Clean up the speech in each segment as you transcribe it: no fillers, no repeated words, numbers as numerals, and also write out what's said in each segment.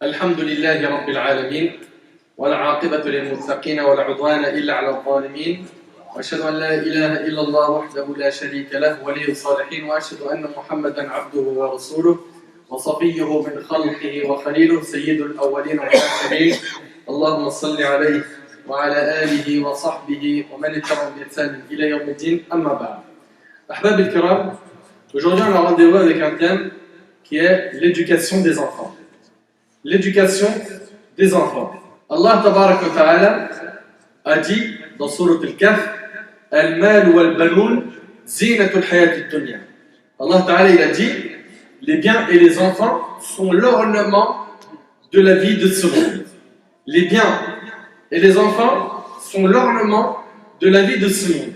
الحمد لله رب العالمين والعاقبة للمتقين ولا عدوان إلا على الظالمين وأشهد أن لا إله إلا الله وحده لا شريك له ولي الصالحين وأشهد أن محمدا عبده ورسوله وصفيه من خلقه وخليله سيد الأولين والآخرين اللهم صل عليه وعلى آله وصحبه ومن اتبعهم بإحسان إلى يوم الدين أما بعد. أحباب الكرام, aujourd'hui on a rendez-vous avec un thème qui est l'éducation des enfants. L'éducation des enfants. Allah tabaraka wa ta'ala a dit dans Sourate Al-Kahf Al-mal wal-banoun zinatul hayatid dunya. Allah ta'ala il a dit les biens et les enfants sont l'ornement de la vie de ce monde. Les biens et les enfants sont l'ornement de la vie de ce monde.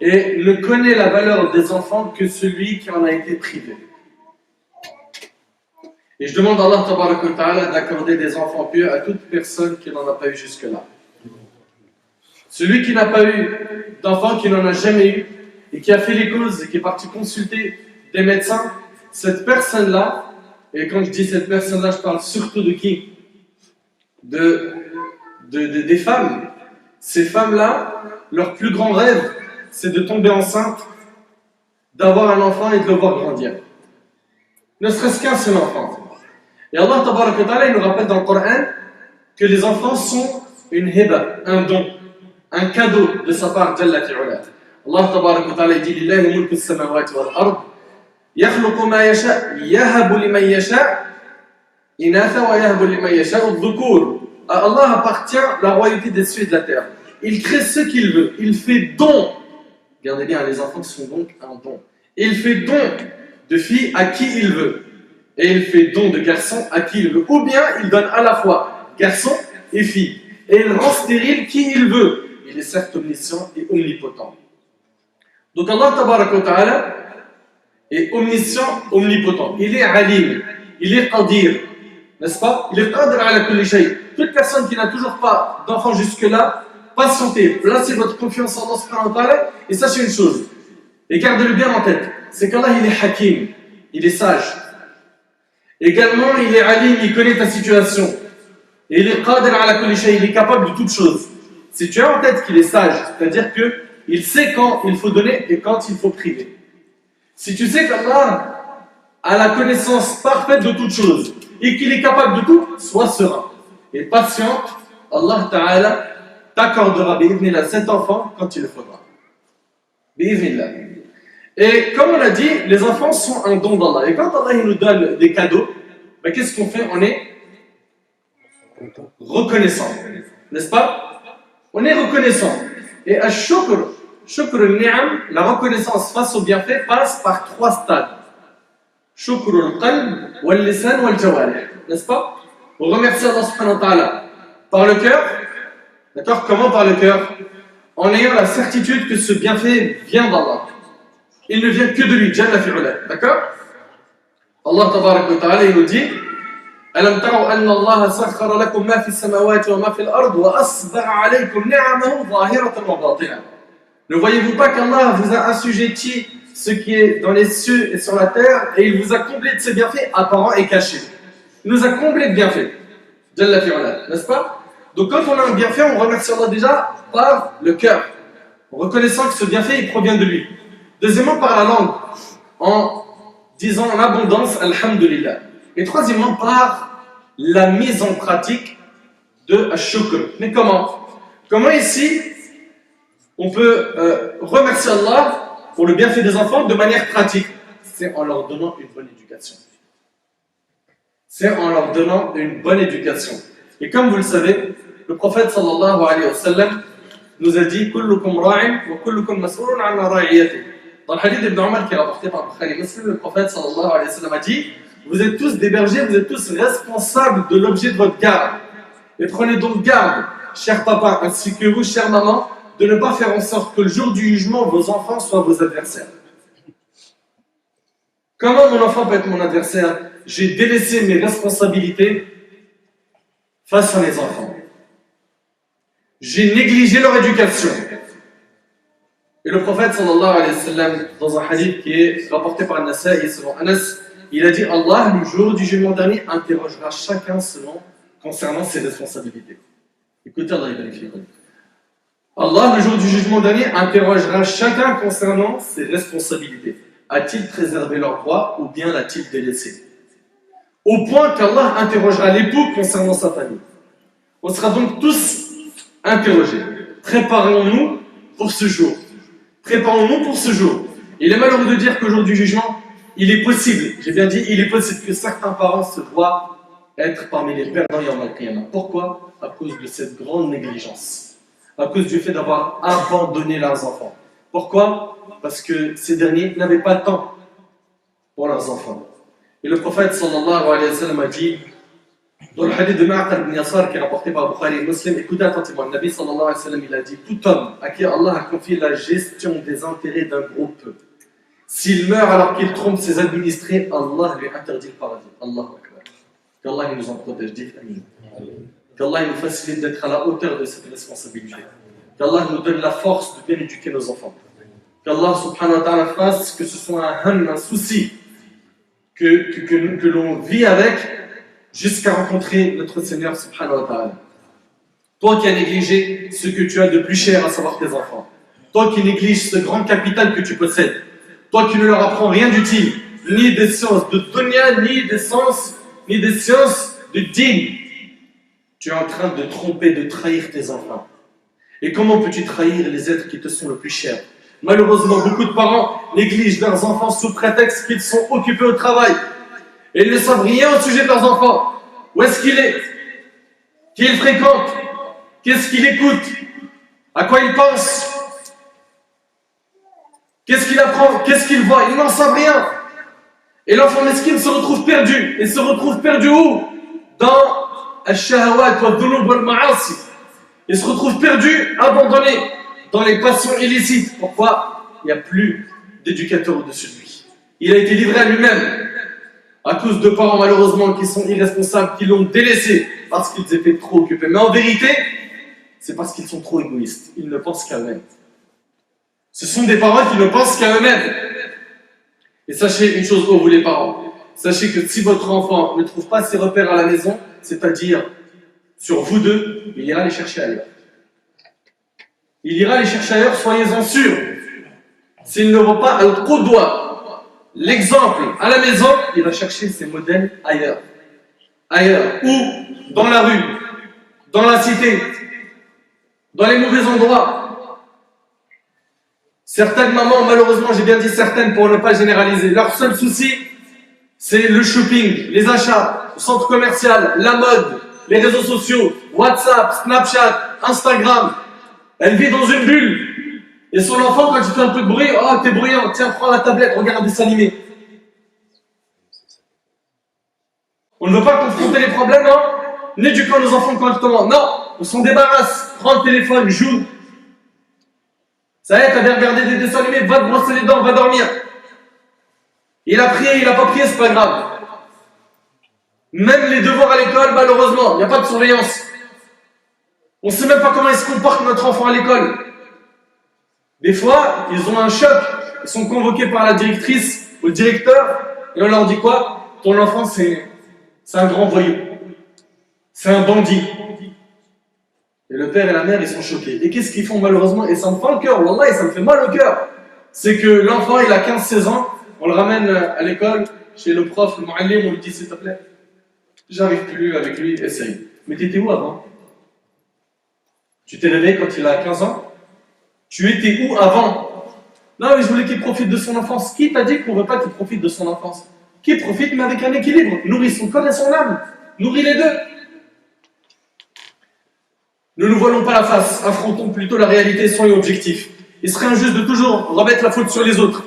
Et ne connaît la valeur des enfants que celui qui en a été privé. Et je demande à Allah tabaraka wa ta'ala d'accorder des enfants pieux à toute personne qui n'en a pas eu jusque-là. Celui qui n'a pas eu d'enfant, qui n'en a jamais eu, et qui a fait les causes, et qui est parti consulter des médecins, cette personne-là, et quand je dis cette personne-là, je parle surtout de qui? Des femmes. Ces femmes-là, leur plus grand rêve, c'est de tomber enceinte, d'avoir un enfant et de le voir grandir. Ne serait-ce qu'un seul enfant. Et Allah tabaraka wa ta'ala, il nous rappelle dans le Coran que les enfants sont une hiba, un don, un cadeau de sa part, Jalla fi'ula. Allah tabaraka wa ta'ala dit Lillahi mulku as-samawati wal ard yakhluqu ma yasha yahabu liman yasha inatha wa yahabu liman yasha adh-dhukur. À Allah appartient la royauté des cieux et de la terre. Il crée ce qu'il veut, il fait don. Regardez bien, les enfants sont donc un don. Il fait don de filles à qui il veut. Et il fait don de garçons à qui il veut. Ou bien il donne à la fois garçons et filles. Et il rend stérile qui il veut. Il est certes omniscient et omnipotent. Donc Allah tabaraka wa ta'ala est omniscient, omnipotent. Il est alim, il est qadir. N'est-ce pas? Il est qadir ala kulli shay. Toute personne qui n'a toujours pas d'enfant jusque-là, patientez, placez votre confiance en Allah subhanahu wa ta'ala et sachez une chose. Et gardez-le bien en tête. C'est qu'Allah il est hakim, il est sage. Également, il est alim, il connaît ta situation. Et il est qadir ala kulli shay, il est capable de toutes choses. Si tu as en tête qu'il est sage, c'est-à-dire qu'il sait quand il faut donner et quand il faut priver. Si tu sais qu'Allah a la connaissance parfaite de toutes choses et qu'il est capable de tout, sois serein et patient. Allah Ta'ala t'accordera bi'idhnillah cet enfant quand il le faudra. Bi'idhnillah. Et comme on a dit, les enfants sont un don d'Allah. Et quand Allah il nous donne des cadeaux, ben qu'est-ce qu'on fait? On est reconnaissant. N'est-ce pas? On est reconnaissant. Et ash-shukr, shukr al-ni'am, la reconnaissance face au bienfait, passe par 3 stades. Shukr al-qalb, wal-lisan, wal-jawarih. N'est-ce pas? On remercie Allah subhanahu wa ta'ala par le cœur. D'accord? Comment par le cœur? En ayant la certitude que ce bienfait vient d'Allah. Il ne vient que de lui, Jalla fi'ula. D'accord? Allah tabaraka wa ta'ala, il nous dit Alam ta'u anna Allah sakhkhara lakum ma fi as-samawati wa ma fi al-ard wa asbagha alaykum ni'amahu zahiratan wa batinah. Ne voyez-vous pas qu'Allah vous a assujetti ce qui est dans les cieux et sur la terre et il vous a comblé de ses bienfaits apparents et cachés. Il nous a comblé de bienfaits. Jalla fi'ula, n'est-ce pas? Donc quand on a un bienfait, on remercie Allah déjà par le cœur, en reconnaissant que ce bienfait il provient de lui. Deuxièmement, par la langue, en disant en abondance Alhamdulillah. Et troisièmement, par la mise en pratique de Ash-Shukr. Mais comment? Comment ici, on peut remercier Allah pour le bienfait des enfants de manière pratique? C'est en leur donnant une bonne éducation. C'est en leur donnant une bonne éducation. Et comme vous le savez, le prophète sallallahu alayhi wa sallam nous a dit Kullukum ra'in wa kullukum mas'ulun 'an ra'iyatihi. Dans le hadith d'Ibn Omar qui est rapporté par Bukhari Muslim, le prophète sallallahu alayhi wa sallam a dit vous êtes tous des bergers, vous êtes tous responsables de l'objet de votre garde. Et prenez donc garde, cher papa, ainsi que vous, chère maman, de ne pas faire en sorte que le jour du jugement, vos enfants soient vos adversaires. Comment mon enfant peut être mon adversaire? J'ai délaissé mes responsabilités face à mes enfants. J'ai négligé leur éducation. Et le prophète sallallahu alayhi wa sallam, dans un hadith qui est rapporté par An-Nasa'i selon Anas, Il a dit Allah, le jour du jugement dernier, interrogera chacun concernant ses responsabilités. Écoutez, Allah, il vérifie. Allah, le jour du jugement dernier, interrogera chacun concernant ses responsabilités. A-t-il préservé leurs droits ou bien l'a-t-il délaissé? Au point qu'Allah interrogera l'époux concernant sa famille. On sera donc tous interrogés. Préparons-nous pour ce jour. Préparons-nous pour ce jour. Il est malheureux de dire qu'au jour du jugement, il est possible, j'ai bien dit, il est possible que certains parents se voient être parmi les perdants Yawm al-Qiyamah. Pourquoi? À cause de cette grande négligence. À cause du fait d'avoir abandonné leurs enfants. Pourquoi? Parce que ces derniers n'avaient pas le temps pour leurs enfants. Et le prophète sallallahu alayhi wa sallam a dit, dans le hadith de Ma'qal ibn Yasar qui est rapporté par Bukhari et Muslim, écoutez attentivement, le Nabi sallallahu alayhi wa sallam, il a dit, tout homme à qui Allah a confié la gestion des intérêts d'un groupe, s'il meurt alors qu'il trompe ses administrés, Allah lui interdit le paradis. Allahu Akbar. Qu'Allah nous en protège, dites Amin. Qu'Allah nous facilite d'être à la hauteur de cette responsabilité. Qu'Allah nous donne la force de bien éduquer nos enfants. Qu'Allah subhanahu wa ta'ala fasse que ce soit un souci que l'on vit avec jusqu'à rencontrer notre Seigneur subhanahu wa ta'ala. Toi qui as négligé ce que tu as de plus cher, à savoir tes enfants. Toi qui négliges ce grand capital que tu possèdes. Toi qui ne leur apprends rien d'utile, ni des sciences de dunya, ni des sciences de din. Tu es en train de tromper, de trahir tes enfants. Et comment peux-tu trahir les êtres qui te sont le plus chers? Malheureusement, beaucoup de parents négligent leurs enfants sous prétexte qu'ils sont occupés au travail. Et ils ne savent rien au sujet de leurs enfants. Où est-ce qu'il est? Qui il fréquente? Qu'est-ce qu'il écoute? À quoi il pense? Qu'est-ce qu'il apprend? Qu'est-ce qu'il voit? Ils n'en savent rien. Et l'enfant mesquin se retrouve perdu. Et se retrouve perdu où? Dans al-shahawat wa dhunub wal ma'asi. Il se retrouve perdu, abandonné dans les passions illicites. Pourquoi? Il n'y a plus d'éducateur au-dessus de lui. Il a été livré à lui-même à cause de parents malheureusement qui sont irresponsables, qui l'ont délaissé parce qu'ils étaient trop occupés. Mais en vérité, c'est parce qu'ils sont trop égoïstes. Ils ne pensent qu'à eux-mêmes. Ce sont des parents qui ne pensent qu'à eux-mêmes. Et sachez une chose, vous les parents, sachez que si votre enfant ne trouve pas ses repères à la maison, c'est-à-dire sur vous deux, il ira les chercher ailleurs. Il ira les chercher ailleurs, soyez-en sûrs. S'il ne voit pas al-qudwa, l'exemple à la maison, il va chercher ses modèles ailleurs. Ailleurs. Ou dans la rue, dans la cité, dans les mauvais endroits. Certaines mamans, malheureusement, j'ai bien dit certaines pour ne pas généraliser, leur seul souci, c'est le shopping, les achats, le centre commercial, la mode, les réseaux sociaux, WhatsApp, Snapchat, Instagram. Elle vit dans une bulle. Et son enfant, quand il fait un peu de bruit, oh, t'es bruyant, tiens, prends la tablette, regarde des dessins animés. On ne veut pas confronter les problèmes, hein? N'éduquons nos enfants correctement. Non, on s'en débarrasse. Prends le téléphone, joue. Ça y est, t'avais regardé des dessins animés, va te brosser les dents, va dormir. Il a prié, il n'a pas prié, c'est pas grave. Même les devoirs à l'école, malheureusement, il n'y a pas de surveillance. On ne sait même pas comment il se comporte notre enfant à l'école. Des fois, ils ont un choc, ils sont convoqués par la directrice ou le directeur, et on leur dit quoi? Ton enfant, c'est un grand voyou. C'est un bandit. Et le père et la mère, ils sont choqués. Et qu'est-ce qu'ils font malheureusement? Et ça me fend le cœur, wallah, et ça me fait mal au cœur. C'est que l'enfant, il a 15-16 ans, on le ramène à l'école, chez le prof, le mu'allim, on lui dit s'il te plaît, j'arrive plus avec lui, essaye. Mais t'étais où avant? Tu t'es réveillé quand il a 15 ans? Tu étais où avant? Non, mais je voulais qu'il profite de son enfance. Qui t'a dit qu'on ne veut pas qu'il profite de son enfance? Qui profite, mais avec un équilibre. Nourrit son corps et son âme. Nourrit les deux. Ne nous voilons pas la face. Affrontons plutôt la réalité, soyons objectifs. Il serait injuste de toujours remettre la faute sur les autres.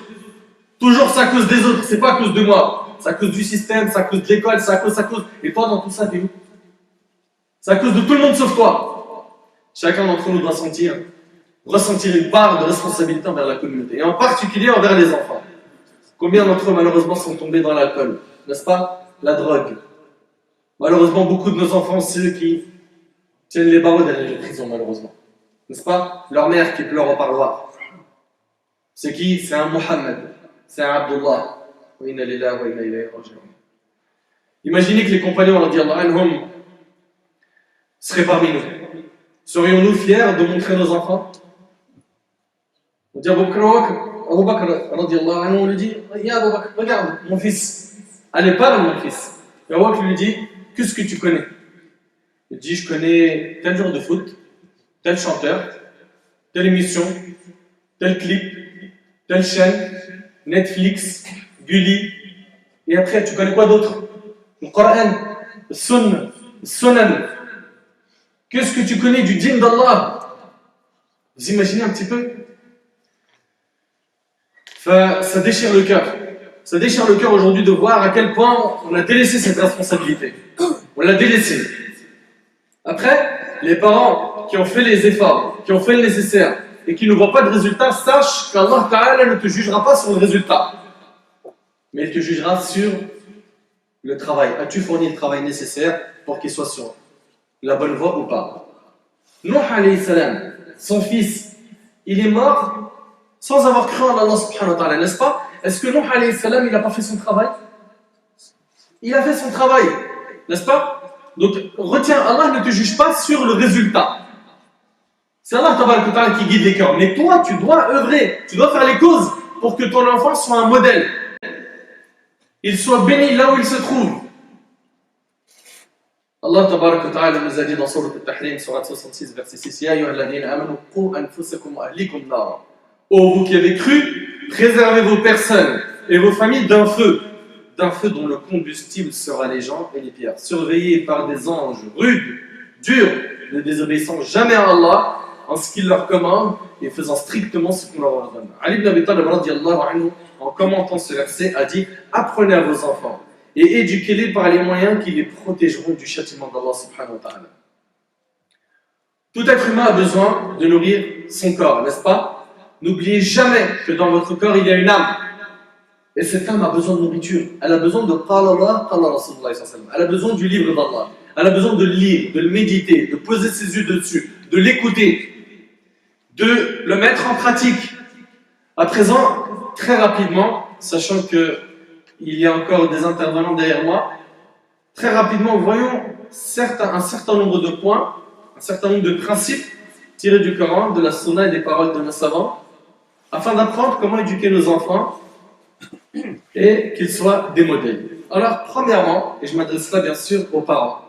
Toujours c'est à cause des autres, c'est pas à cause de moi. C'est à cause du système, c'est à cause de l'école, c'est à cause. Et toi, dans tout ça, t'es où? C'est à cause de tout le monde sauf toi. Chacun d'entre nous doit ressentir une part de responsabilité envers la communauté, et en particulier envers les enfants. Combien d'entre eux, malheureusement, sont tombés dans l'alcool, n'est-ce pas? La drogue. Malheureusement, beaucoup de nos enfants, ceux qui tiennent les barreaux derrière les prisons, malheureusement. N'est-ce pas? Leur mère qui pleure au parloir. C'est qui? C'est un Mohammed, c'est un Abdullah. Imaginez que les compagnons radiallahu anhum seraient parmi nous. Serions-nous fiers de montrer nos enfants? On dit Abu Bakr radiallahu anhu, on lui dit Ya Abu Bakr, regarde mon fils. Allez, parle mon fils. Et Abu Bakr lui dit qu'est-ce que tu connais? Il dit je connais tel genre de foot, tel chanteur, telle émission, tel clip, telle chaîne, Netflix, Gulli. Et après, tu connais quoi d'autre? Le Coran, le Sunna, le Sunan. Qu'est-ce que tu connais du dîn d'Allah? Vous imaginez un petit peu? Ça déchire le cœur. Ça déchire le cœur aujourd'hui de voir à quel point on a délaissé cette responsabilité. On l'a délaissée. Après, les parents qui ont fait les efforts, qui ont fait le nécessaire et qui ne voient pas de résultat, sachent qu'Allah Ta'ala ne te jugera pas sur le résultat, mais il te jugera sur le travail. As-tu fourni le travail nécessaire pour qu'il soit sur la bonne voie ou pas? Nuh alayhi salam, son fils, il est mort sans avoir cru en Allah subhanahu wa ta'ala, n'est-ce pas? Est-ce que Nuh alayhi salam, il n'a pas fait son travail? Il a fait son travail, n'est-ce pas? Donc, retiens, Allah ne te juge pas sur le résultat. C'est Allah Ta'ala qui guide les cœurs. Mais toi, tu dois œuvrer, tu dois faire les causes pour que ton enfant soit un modèle. Il soit béni là où il se trouve. Allah Ta'ala nous a dit dans Sourate Al-Tahrim, Sourate 66, verset 6, Ya ayyuhalladhina amanu qu anfusakum wa ahlikum nar. Ô vous qui avez cru, préservez vos personnes et vos familles d'un feu dont le combustible sera les gens et les pierres, surveillés par des anges rudes, durs, ne désobéissant jamais à Allah en ce qu'il leur commande et faisant strictement ce qu'on leur ordonne. Ali ibn Abi Talib radiyallahu anhu, en commentant ce verset, a dit « Apprenez à vos enfants et éduquez-les par les moyens qui les protégeront du châtiment d'Allah subhanahu wa ta'ala. » Tout être humain a besoin de nourrir son corps, n'est-ce pas? N'oubliez jamais que dans votre corps il y a une âme. Et cette âme a besoin de nourriture. Elle a besoin de Qala Allah, Qala Rasulullah. Elle a besoin du livre d'Allah. Elle a besoin de le lire, de le méditer, de poser ses yeux dessus, de l'écouter, de le mettre en pratique. À présent, très rapidement, sachant qu'il y a encore des intervenants derrière moi, très rapidement, voyons un certain nombre de points, un certain nombre de principes tirés du Coran, de la Sunna et des paroles de nos savants, afin d'apprendre comment éduquer nos enfants et qu'ils soient des modèles. Alors, premièrement, et je m'adresse là bien sûr aux parents,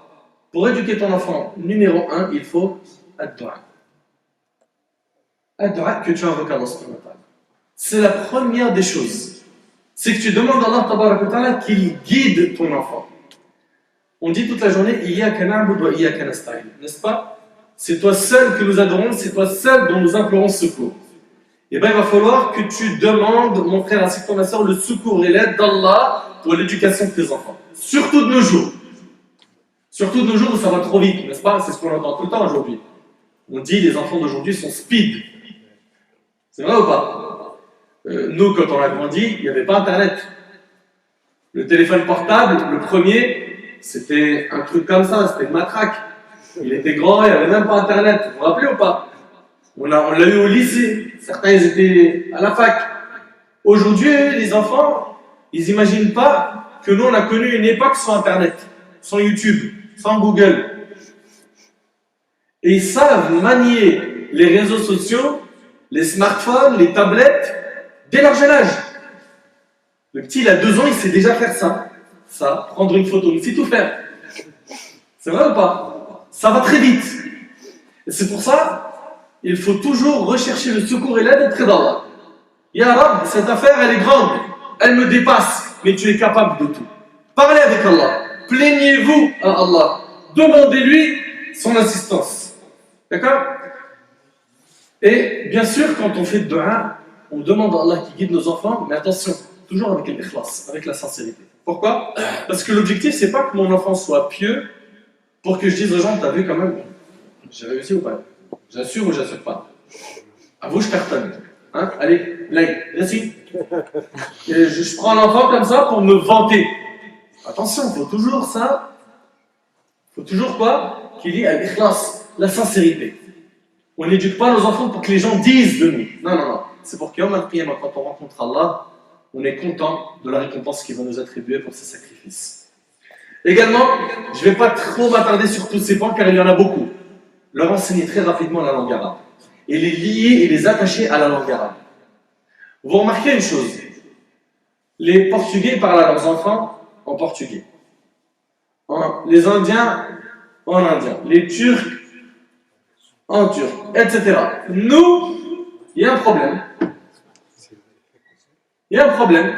pour éduquer ton enfant, numéro 1, il faut ad-du'a. Ad-du'a que tu invoques Allah subhanahu wa ta'ala. C'est la première des choses. C'est que tu demandes à Allah tabaraka wa ta'ala qu'il guide ton enfant. On dit toute la journée, Iyyaka na'budu wa iyyaka nasta'in, n'est-ce pas? C'est toi seul que nous adorons, c'est toi seul dont nous implorons secours. Et bien il va falloir que tu demandes, mon frère ainsi que ton ma soeur, le secours et l'aide d'Allah pour l'éducation de tes enfants. Surtout de nos jours. Surtout de nos jours où ça va trop vite, n'est-ce pas? C'est ce qu'on entend tout le temps aujourd'hui. On dit les enfants d'aujourd'hui sont speed. C'est vrai ou pas? Nous, quand on a grandi, il n'y avait pas Internet. Le téléphone portable, le premier, c'était un truc comme ça, c'était une matraque. Il était grand, il n'y avait même pas Internet. Vous vous rappelez ou pas? On l'a eu au lycée. Certains, ils étaient à la fac. Aujourd'hui, les enfants, ils n'imaginent pas que nous, on a connu une époque sans Internet, sans YouTube, sans Google. Et ils savent manier les réseaux sociaux, les smartphones, les tablettes, dès leur jeune âge. Le petit, il a 2 ans, il sait déjà faire ça. Ça, prendre une photo, il sait tout faire. C'est vrai ou pas? Ça va très vite. Et c'est pour ça, il faut toujours rechercher le secours et l'aide auprès d'Allah. Ya Rab, cette affaire, elle est grande, elle me dépasse, mais tu es capable de tout. Parlez avec Allah, plaignez-vous à Allah, demandez-lui son assistance. D'accord? Et bien sûr, quand on fait dua, on demande à Allah qui guide nos enfants, mais attention, toujours avec l'ikhlas, avec la sincérité. Pourquoi? Parce que l'objectif, c'est pas que mon enfant soit pieux pour que je dise aux gens, t'as vu quand même, j'ai réussi ou pas? J'assure ou j'assure pas? À vous, je cartonne. Hein? Allez, blague, merci. Je prends l'enfant comme ça pour me vanter. Attention, il faut toujours ça. Il faut toujours quoi? Qu'il y ait l'ikhlas, la sincérité. On n'éduque pas nos enfants pour que les gens disent de nous. Non, non, non. C'est pour qu'il y ait un qiyamah, quand on rencontre Allah, on est content de la récompense qui va nous attribuer pour ces sacrifices. Également, je ne vais pas trop m'attarder sur tous ces points car il y en a beaucoup. Leur enseigner très rapidement la langue arabe et les lier et les attacher à la langue arabe. Vous remarquez une chose, les Portugais parlent à leurs enfants en portugais, les Indiens en indien, les Turcs en turc, etc. Nous, il y a un problème. Il y a un problème.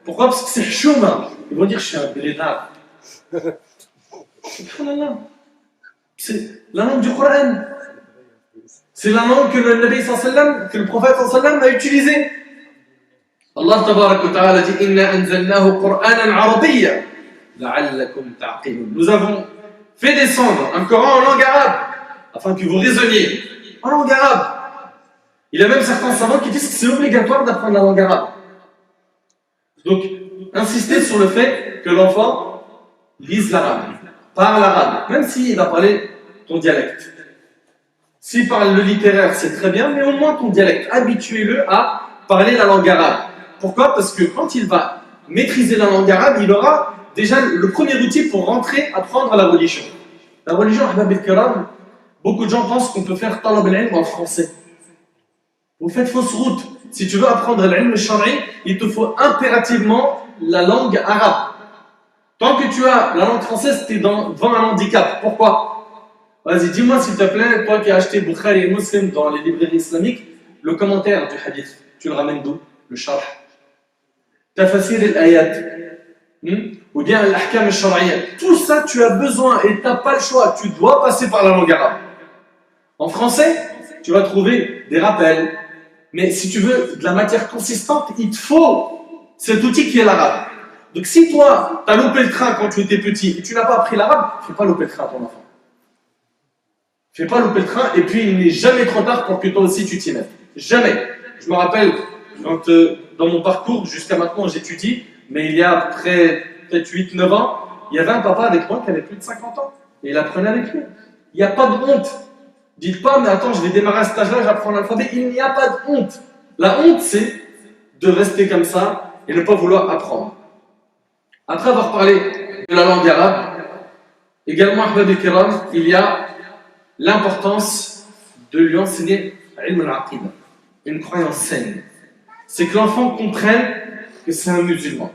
Pourquoi? Parce que c'est chouma. Ils vont dire je suis un blédard. C'est la langue du Coran. C'est la langue que le Nabi sallam, que le prophète sallam a utilisée. Allah tabarak wa ta'ala dit Inna anzalnahu Qur'anan arabiyya la'allakum ta'qilun. Nous avons fait descendre un Coran en langue arabe afin que vous raisonniez en langue arabe. Il y a même certains savants qui disent que c'est obligatoire d'apprendre la langue arabe. Donc, insistez sur le fait que l'enfant lise l'arabe, parle l'arabe, même s'il va parler ton dialecte. S'il parle le littéraire, c'est très bien, mais au moins ton dialecte. Habituez-le à parler la langue arabe. Pourquoi? Parce que quand il va maîtriser la langue arabe, il aura déjà le premier outil pour rentrer, apprendre la religion. La religion, ahbab al-kiram, beaucoup de gens pensent qu'on peut faire talab al-ilm en français. Vous faites fausse route. Si tu veux apprendre l'ilm al-shar'i, il te faut impérativement la langue arabe. Tant que tu as la langue française, tu es devant un handicap. Pourquoi? Vas-y, dis-moi s'il te plaît, toi qui as acheté Bukhari et Muslim dans les librairies islamiques, le commentaire du hadith, tu le ramènes d'où? Le sharh. Tafasir al-ayat. Ou bien l'ahkam al-shar'iyya. Tout ça, tu as besoin et tu n'as pas le choix. Tu dois passer par la langue arabe. En français, tu vas trouver des rappels. Mais si tu veux de la matière consistante, il te faut cet outil qui est l'arabe. Donc si toi, tu as loupé le train quand tu étais petit et tu n'as pas appris l'arabe, fais pas louper le train à ton enfant. Fais pas louper le train et puis il n'est jamais trop tard pour que toi aussi tu t'y mettes. Jamais. Je me rappelle, quand dans mon parcours, jusqu'à maintenant j'étudie, mais il y a à peu près peut-être 8-9 ans, il y avait un papa avec moi qui avait plus de 50 ans. Et il apprenait avec lui. Il n'y a pas de honte. Dites pas, mais attends, je vais démarrer à cet âge-là, j'apprends l'alphabet. Il n'y a pas de honte. La honte, c'est de rester comme ça et ne pas vouloir apprendre. Après avoir parlé de la langue arabe, également, ahbab al-kiram, il y a l'importance de lui enseigner ilm al-aqida, une croyance saine. C'est que l'enfant comprenne que c'est un musulman.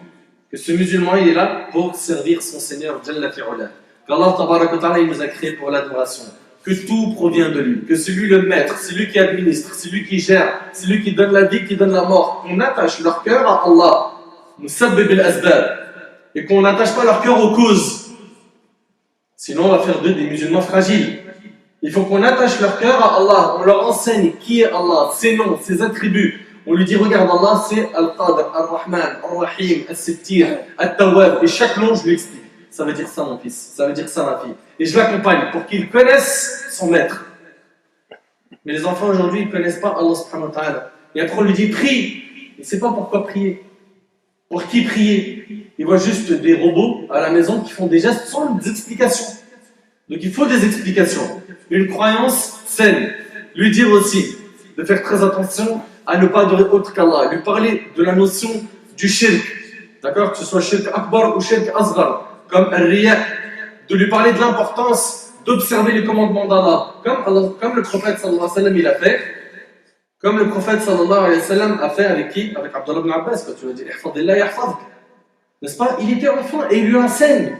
Que ce musulman, il est là pour servir son Seigneur, Jalla fi'ula. Qu'Allah tabarak wa ta'ala, il nous a créé pour l'adoration. Que tout provient de lui, que c'est lui le maître, c'est lui qui administre, c'est lui qui gère, c'est lui qui donne la vie, qui donne la mort. Qu'on attache leur cœur à Allah, musabbib al-asbab, et qu'on n'attache pas leur cœur aux causes. Sinon, on va faire d'eux des musulmans fragiles. Il faut qu'on attache leur cœur à Allah, on leur enseigne qui est Allah, ses noms, ses attributs. On lui dit, regarde, Allah, c'est Al-Qadr, Al-Rahman, Al-Rahim, Al-Sittir, Al-Tawwab, et chaque nom, je lui explique. Ça veut dire ça, mon fils, ça veut dire ça, ma fille. Et je l'accompagne pour qu'il connaisse son maître. Mais les enfants aujourd'hui, ils ne connaissent pas Allah subhanahu wa ta'ala. Et après, on lui dit, prie. Il ne sait pas pourquoi prier. Pour qui prier? Il voit juste des robots à la maison qui font des gestes sans des explications. Donc il faut des explications. Une croyance saine. Lui dire aussi de faire très attention à ne pas adorer autre qu'Allah. Lui parler de la notion du shirk. D'accord? Que ce soit shirk akbar ou shirk asghar. Comme al-riya. De lui parler de l'importance d'observer les commandements d'Allah. Comme le prophète sallallahu alayhi wa sallam il a fait. Comme le prophète sallallahu alayhi wa sallam a fait avec qui? Avec Abdullah ibn Abbas. Quand tu vas dire ihfadillah yahfazk. N'est-ce pas? Il était enfant et il lui enseigne.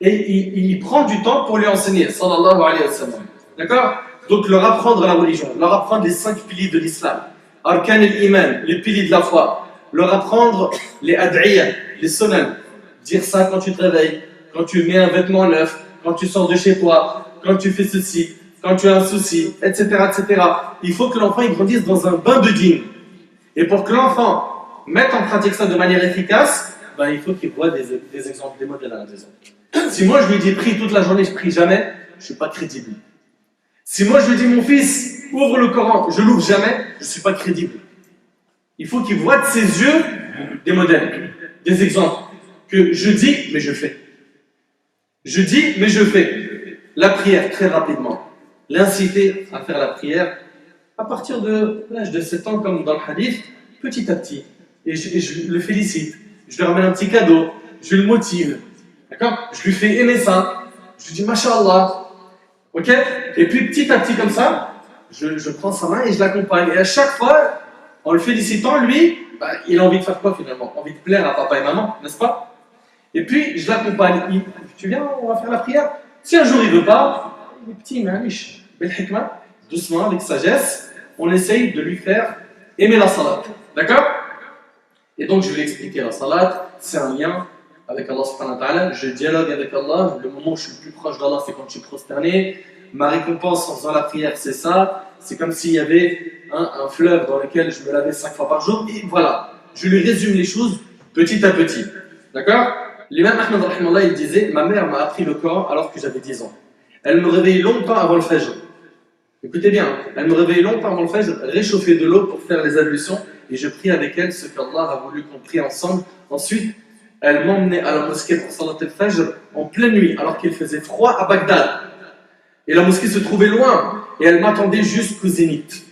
Et il prend du temps pour lui enseigner. Sallallahu alayhi wa sallam. D'accord? Donc leur apprendre la religion. Leur apprendre les 5 piliers de l'islam. Arkan al-Iman, les piliers de la foi. Leur apprendre les ad'iyah, les sunan. Dire ça quand tu te réveilles, quand tu mets un vêtement neuf, quand tu sors de chez toi, quand tu fais ceci, quand tu as un souci, etc., etc. Il faut que l'enfant il grandisse dans un bain de dîme. Et pour que l'enfant mette en pratique ça de manière efficace, ben, il faut qu'il voit des exemples, des modèles à la maison. Si moi je lui dis prie toute la journée, je prie jamais, je ne suis pas crédible. Si moi je lui dis mon fils, ouvre le Coran, je l'ouvre jamais, je ne suis pas crédible. Il faut qu'il voit de ses yeux des modèles, des exemples. Que je dis, mais je fais. Je dis, mais je fais. La prière, très rapidement. L'inciter à faire la prière à partir de l'âge de 7 ans, comme dans le hadith, petit à petit. et je le félicite, je lui ramène un petit cadeau, je le motive, d'accord? Je lui fais aimer ça, je lui dis Masha'Allah, ok? Et puis petit à petit comme ça, je prends sa main et je l'accompagne. Et à chaque fois, en le félicitant, lui, il a envie de faire quoi finalement? Envie de plaire à papa et maman, n'est-ce pas? Et puis je l'accompagne. Tu viens, on va faire la prière. Si un jour il veut pas, il est petit, mais riche. Bel hikmah, doucement, avec sagesse, on essaye de lui faire aimer la salat. D'accord? Et donc je vais lui expliquer la salat, c'est un lien avec Allah subhanahu wa ta'ala, je dialogue avec Allah, le moment où je suis le plus proche d'Allah c'est quand je suis prosterné, ma récompense en faisant la prière c'est ça, c'est comme s'il y avait un fleuve dans lequel je me lavais 5 fois par jour, et voilà, je lui résume les choses petit à petit. D'accord? L'imam Ahmed rahimahullah, il disait, ma mère m'a appris le Coran alors que j'avais 10 ans. Elle me réveillait longtemps avant le fajr. Écoutez bien, elle me réveillait longtemps avant le fajr, réchauffer de l'eau pour faire les ablutions, et je prie avec elle ce qu'Allah a voulu qu'on prie ensemble. Ensuite, elle m'emmenait à la mosquée pour Salat al-Fajr en pleine nuit, alors qu'il faisait froid à Bagdad. Et la mosquée se trouvait loin, et elle m'attendait jusqu'au zénith,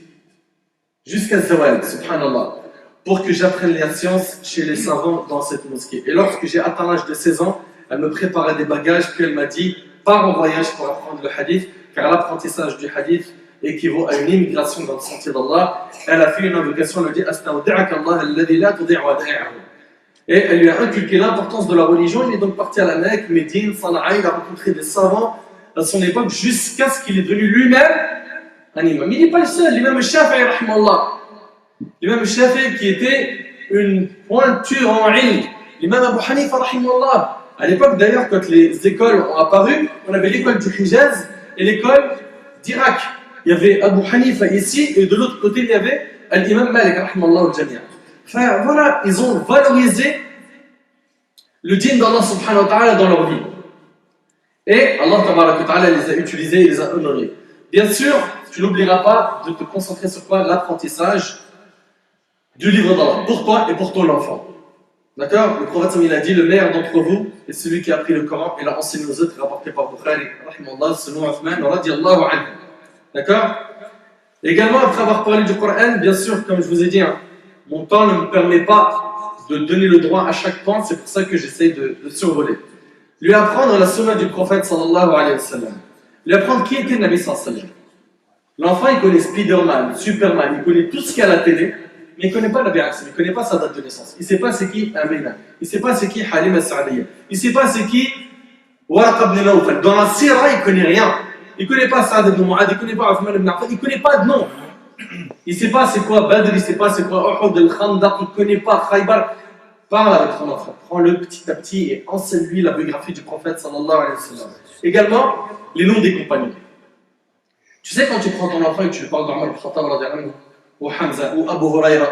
jusqu'à Zawal, subhanallah, pour que j'apprenne la science chez les savants dans cette mosquée. Et lorsque j'ai atteint l'âge de 16 ans, elle me préparait des bagages, puis elle m'a dit, pars en voyage pour apprendre le hadith, car l'apprentissage du hadith équivaut à une immigration dans le sentier d'Allah. Elle a fait une invocation, elle a dit Astaudi'aka Allah alladhi la tudi'u wada'ahu. Et elle lui a inculqué l'importance de la religion. Il est donc parti à la Mecque, Médine, Sana'a, il a rencontré des savants à son époque jusqu'à ce qu'il est devenu lui-même un imam. Il n'est pas le seul, l'imam Shafi'i rahimahullah. L'imam Shafi'i qui était une pointure en ilm. L'imam Abu Hanifa rahimahullah. À l'époque d'ailleurs, quand les écoles ont apparu, on avait l'école du Hijaz et l'école d'Irak. Il y avait Abu Hanifa ici, et de l'autre côté, il y avait l'imam Malik, rahimahullah al-Jami'a. Enfin, voilà, ils ont valorisé le dîn d'Allah subhanahu wa ta'ala dans leur vie. Et Allah tabaraka wa ta'ala les a utilisés et les a honorés. Bien sûr, tu n'oublieras pas de te concentrer sur quoi? L'apprentissage du livre d'Allah, pour toi et pour ton enfant. D'accord? Le prophète il a dit, le meilleur d'entre vous est celui qui a appris le Coran et l'a enseigné aux autres, rapporté par Bukhari, rahimahullah, selon Uthman, radiallahu anhu. D'accord? Également, après avoir parlé du Coran, bien sûr, comme je vous ai dit, mon temps ne me permet pas de donner le droit à chaque point, c'est pour ça que j'essaie de survoler. Lui apprendre la sunna du prophète sallallahu alayhi wa sallam. Lui apprendre qui était le Nabi sallallahu alayhi wa sallam. L'enfant, il connaît Spider-Man, Superman, il connaît tout ce qu'il y a à la télé, mais il ne connaît pas la Bi'as, il ne connaît pas sa date de naissance. Il ne sait pas c'est qui Amina, il ne sait pas c'est qui Halim al-Sa'adiyya, il ne sait pas c'est qui Waraqa ibn Nawfal. Dans la Sira, il ne connaît rien. Il ne connaît pas Saad ibn Mu'ad, il ne connaît pas Uthman ibn Affan, il ne connaît pas de nom. Il ne sait pas c'est quoi Badr, il ne sait pas c'est quoi Uhud, al-Khandaq, il ne connaît pas Khaybar. Parle avec ton enfant, prends-le petit à petit et enseigne-lui la biographie du prophète sallallahu alayhi wa sallam. Également, les noms des compagnons. Tu sais, quand tu prends ton enfant et que tu lui parles d'Omar al-Khattab radiyallahu anhu, ou Hamza, ou Abu Huraira,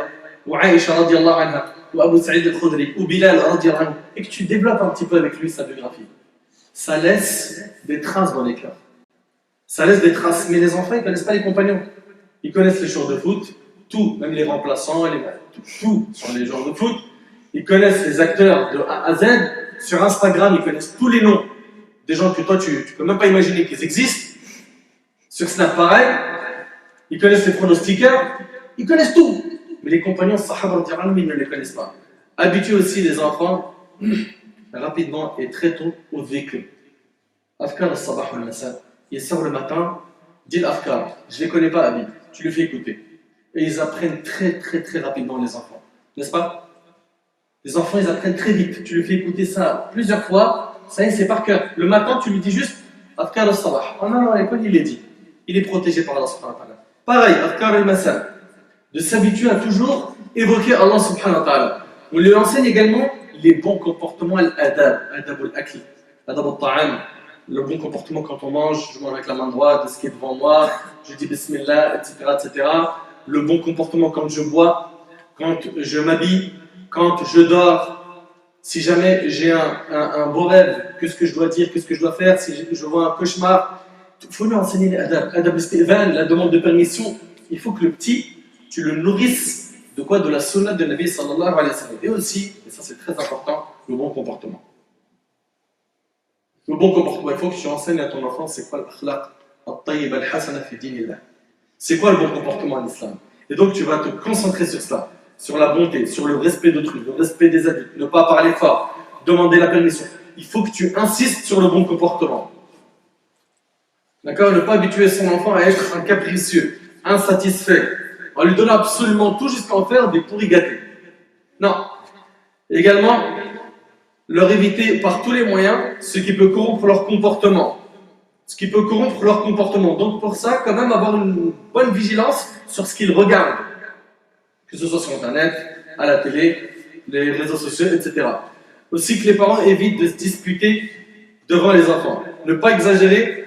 ou Aïcha radiyallahu anha, ou Abu Sa'id al-Khudri, ou Bilal radiyallahu anhu, et que tu développes un petit peu avec lui sa biographie, ça laisse des traces dans les cœurs. Ça laisse des traces, mais les enfants, ils ne connaissent pas les compagnons. Ils connaissent les joueurs de foot, tout, même les remplaçants, tout sur les joueurs de foot. Ils connaissent les acteurs de A à Z. Sur Instagram, ils connaissent tous les noms des gens que toi, tu ne peux même pas imaginer qu'ils existent. Sur Snap, pareil. Ils connaissent les pronostiqueurs. Ils connaissent tout. Mais les compagnons, Sahaba, ils ne les connaissent pas. Habituez aussi les enfants rapidement et très tôt au dhikr. Afkar al-sabah al-masa. Il sort le matin, dit l'afkar. Je ne les connais pas, Abi. Tu le fais écouter. Et ils apprennent très rapidement, les enfants. N'est-ce pas? Les enfants, ils apprennent très vite. Tu lui fais écouter ça plusieurs fois, ça y est, c'est par cœur. Le matin, tu lui dis juste Afkar al-sabah. Oh non, à l'école, il est dit. Il est protégé par Allah subhanahu wa ta'ala. Pareil, Afkar al-masa. De s'habituer à toujours évoquer Allah subhanahu wa ta'ala. On lui enseigne également les bons comportements, al-adab, adab al-akli, adab al-ta'am. Le bon comportement quand on mange, je mange avec la main droite, de ce qui est devant moi, je dis bismillah, etc. Le bon comportement quand je bois, quand je m'habille, quand je dors, si jamais j'ai un beau rêve, qu'est-ce que je dois dire, qu'est-ce que je dois faire, si je vois un cauchemar, il faut lui enseigner les adab. Adab al-isti'zan, la demande de permission. Il faut que le petit, tu le nourrisses de quoi? De la sunna de Nabi sallallahu alayhi wa sallam. Et aussi, et ça c'est très important, le bon comportement. Le bon comportement, il faut que tu enseignes à ton enfant c'est quoi l'akhlaq at-tayyib al-hasana fi dinillah. C'est quoi le bon comportement en islam? Et donc tu vas te concentrer sur cela. sur la bonté, sur le respect d'autrui, le respect des adultes, ne pas parler fort, demander la permission. Il faut que tu insistes sur le bon comportement. D'accord? Ne pas habituer son enfant à être un capricieux, insatisfait, en lui donnant absolument tout jusqu'à en faire des pourris gâtés. Non. Également, leur éviter par tous les moyens ce qui peut corrompre leur comportement. Ce qui peut corrompre leur comportement. Donc pour ça, quand même avoir une bonne vigilance sur ce qu'ils regardent. Que ce soit sur Internet, à la télé, les réseaux sociaux, etc. Aussi que les parents évitent de se disputer devant les enfants. Ne pas exagérer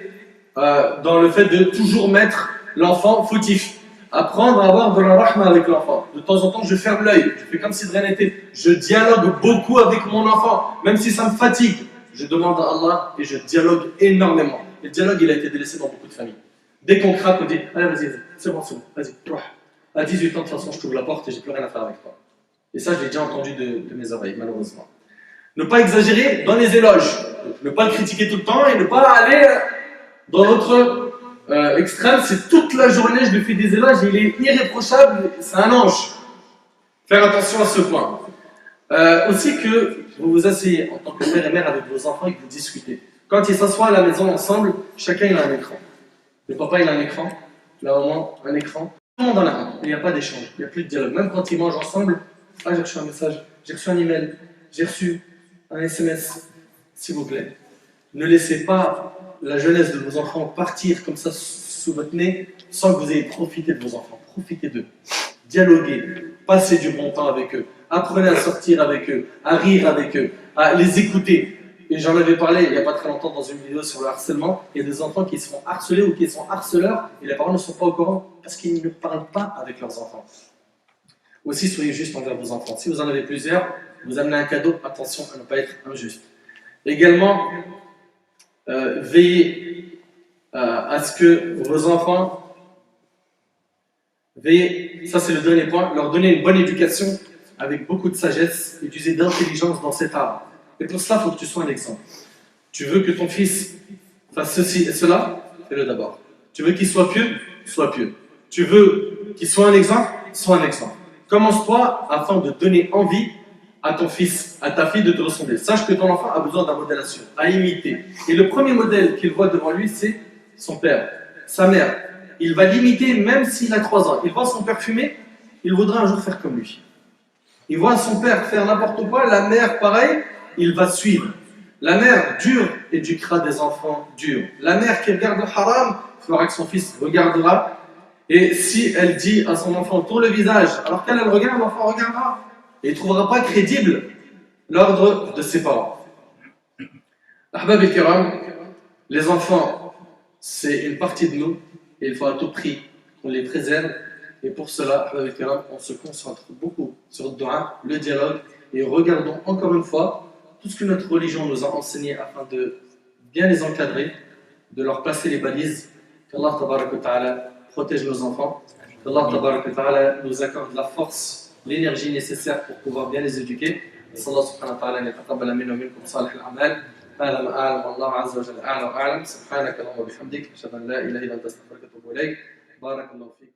dans le fait de toujours mettre l'enfant fautif. Apprendre à avoir de la rahma avec l'enfant. De temps en temps, je ferme l'œil, je fais comme si de rien n'était. Je dialogue beaucoup avec mon enfant, même si ça me fatigue. Je demande à Allah et je dialogue énormément. Le dialogue, il a été délaissé dans beaucoup de familles. Dès qu'on craque, on dit allez, vas-y, c'est bon, vas-y, à 18 ans, de toute façon, je t'ouvre la porte et j'ai plus rien à faire avec toi. Et ça, je l'ai déjà entendu de mes oreilles, malheureusement. Ne pas exagérer dans les éloges. Ne pas le critiquer tout le temps et ne pas aller dans l'autre extrême. C'est toute la journée, je lui fais des éloges, il est irréprochable, c'est un ange. Faire attention à ce point. Aussi que vous vous asseyez en tant que père et mère avec vos enfants et que vous discutez. Quand ils s'assoient à la maison ensemble, chacun il a un écran. Le papa il a un écran, la maman un écran. Tout le monde en a un. Il n'y a pas d'échange, il n'y a plus de dialogue. Même quand ils mangent ensemble, ah j'ai reçu un message, j'ai reçu un email, j'ai reçu un SMS. S'il vous plaît, ne laissez pas la jeunesse de vos enfants partir comme ça sous votre nez sans que vous ayez profité de vos enfants. Profitez d'eux. Dialoguez, passez du bon temps avec eux. Apprenez à sortir avec eux, à rire avec eux, à les écouter. Et j'en avais parlé il n'y a pas très longtemps dans une vidéo sur le harcèlement. Il y a des enfants qui se font harceler ou qui sont harceleurs et les parents ne sont pas au courant parce qu'ils ne parlent pas avec leurs enfants. Aussi, soyez juste envers vos enfants. Si vous en avez plusieurs, vous amenez un cadeau, attention à ne pas être injuste. Également, veillez à ce que vos enfants, veillez, ça c'est le dernier point, leur donner une bonne éducation avec beaucoup de sagesse et d'user d'intelligence dans cet art. Et pour cela, il faut que tu sois un exemple. Tu veux que ton fils fasse ceci et cela, fais-le d'abord. Tu veux qu'il soit pieux, sois pieux. Tu veux qu'il soit un exemple, sois un exemple. Commence-toi afin de donner envie à ton fils, à ta fille de te ressembler. Sache que ton enfant a besoin d'un modèle à imiter. Et le premier modèle qu'il voit devant lui, c'est son père, sa mère. Il va l'imiter même s'il a 3 ans. Il voit son père fumer, il voudra un jour faire comme lui. Il voit son père faire n'importe quoi, la mère pareil, il va suivre. La mère dure éduquera des enfants durs. La mère qui regarde le haram fera que son fils regardera. Et si elle dit à son enfant tourne le visage, alors qu'elle regarde, l'enfant regardera. Et il ne trouvera pas crédible l'ordre de ses parents. Ahbab al-Kiram, les enfants, c'est une partie de nous et il faut à tout prix qu'on les préserve. Et pour cela, Ahbab al-Kiram, on se concentre beaucoup sur le dua, le dialogue et regardons encore une fois tout ce que notre religion nous a enseigné afin de bien les encadrer, de leur placer les balises. Qu'Allah tabarak wa ta'ala protège nos enfants, qu'Allah tabarak wa ta'ala nous accorde la force, l'énergie nécessaire pour pouvoir bien les éduquer. Allah subhanahu wa ta'ala يتقبل منا ومنكم صالح الأعمال. هذا ما أعلم والله عز وجل أعلى وأعلم. سبحانك اللهم وبحمدك أشهد أن لا إله إلا أنت أستغفرك وأتوب إليك. بارك الله فيك.